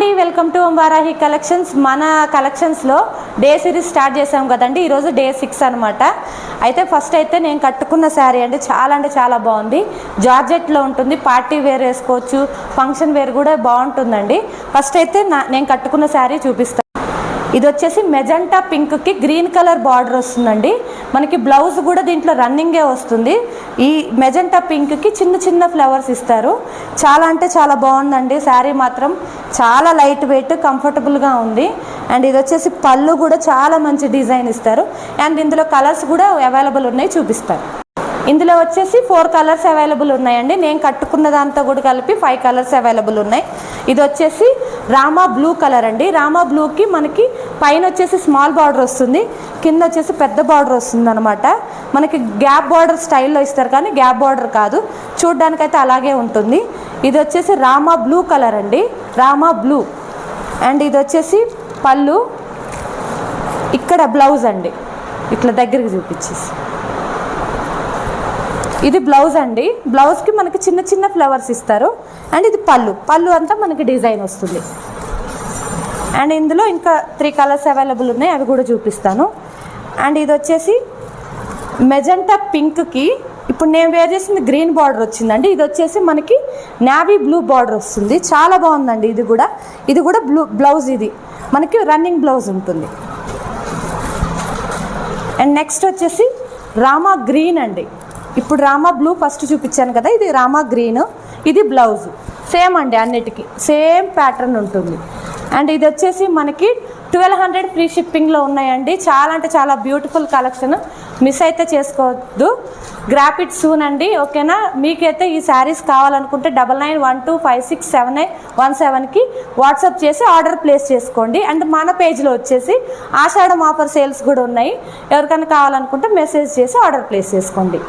Welcome to Varahi collections. మన కలెక్షన్స్లో day series start చేసాం కదండి. ఈరోజు డే 6 అనమాట. అయితే ఫస్ట్ అయితే నేను కట్టుకున్న శారీ అంటే చాలా బాగుంది. జార్జెట్లో ఉంటుంది, పార్టీ వేర్ వేసుకోవచ్చు, ఫంక్షన్ వేర్ కూడా బాగుంటుందండి. ఫస్ట్ అయితే నేను కట్టుకున్న శారీ చూపిస్తాను. ఇది వచ్చేసి మెజెంటా పింక్కి గ్రీన్ కలర్ బార్డర్ వస్తుందండి. మనకి బ్లౌజ్ కూడా దీంట్లో రన్నింగే వస్తుంది. ఈ మెజెంటా పింక్కి చిన్న ఫ్లవర్స్ ఇస్తారు. చాలా బాగుందండి. శారీ మాత్రం చాలా లైట్ వెయిట్, కంఫర్టబుల్గా ఉంది. అండ్ ఇది వచ్చేసి పళ్ళు కూడా చాలా మంచి డిజైన్ ఇస్తారు. అండ్ ఇందులో కలర్స్ కూడా అవైలబుల్ ఉన్నాయి, చూపిస్తారు. ఇందులో వచ్చేసి 4 కలర్స్ అవైలబుల్ ఉన్నాయండి. నేను కట్టుకున్న దాంతో కూడా కలిపి 5 కలర్స్ అవైలబుల్ ఉన్నాయి. ఇది వచ్చేసి రామా బ్లూ కలర్ అండి. రామా బ్లూకి మనకి పైన వచ్చేసి స్మాల్ బార్డర్ వస్తుంది, కింద వచ్చేసి పెద్ద బార్డర్ వస్తుంది అనమాట. మనకి గ్యాప్ బార్డర్ స్టైల్లో ఇస్తారు, కానీ గ్యాప్ బార్డర్ కాదు, చూడ్డానికైతే అలాగే ఉంటుంది. ఇది వచ్చేసి రామా బ్లూ కలర్ అండి, రామా బ్లూ. అండ్ ఇది వచ్చేసి పళ్ళు, ఇక్కడ బ్లౌజ్ అండి, ఇట్లా దగ్గరికి చూపించేసి ఇది బ్లౌజ్ అండి. బ్లౌజ్కి మనకి చిన్న ఫ్లవర్స్ ఇస్తారు. అండ్ ఇది పళ్ళు అంతా మనకి డిజైన్ వస్తుంది. అండ్ ఇందులో ఇంకా 3 కలర్స్ అవైలబుల్ ఉన్నాయి, అవి కూడా చూపిస్తాను. అండ్ ఇది వచ్చేసి మెజెంటా పింక్కి ఇప్పుడు నేను వేర్ చేసింది గ్రీన్ బార్డర్ వచ్చిందండి. ఇది వచ్చేసి మనకి నావీ బ్లూ బార్డర్ వస్తుంది. చాలా బాగుందండి. ఇది కూడా బ్లౌజ్, ఇది మనకి రన్నింగ్ బ్లౌజ్ ఉంటుంది. అండ్ నెక్స్ట్ వచ్చేసి రామా గ్రీన్ అండి. ఇప్పుడు రామా బ్లూ ఫస్ట్ చూపించాను కదా, ఇది రామా గ్రీన్. ఇది బ్లౌజ్ సేమ్ అండి, అన్నిటికీ సేమ్ ప్యాటర్న్ ఉంటుంది. అండ్ ఇది వచ్చేసి మనకి 1200 ఫ్రీ షిప్పింగ్లో ఉన్నాయండి. చాలా బ్యూటిఫుల్ కలెక్షన్, మిస్ అయితే చేసుకోవద్దు. గ్రాప్ ఇట్ సూన్ అండి, ఓకేనా. మీకైతే ఈ శారీస్ కావాలనుకుంటే 9912567917కి వాట్సాప్ చేసి ఆర్డర్ ప్లేస్ చేసుకోండి. అండ్ మన పేజ్లో వచ్చేసి ఆషాఢం ఆఫర్ సేల్స్ కూడా ఉన్నాయి. ఎవరికైనా కావాలనుకుంటే మెసేజ్ చేసి ఆర్డర్ ప్లేస్ చేసుకోండి.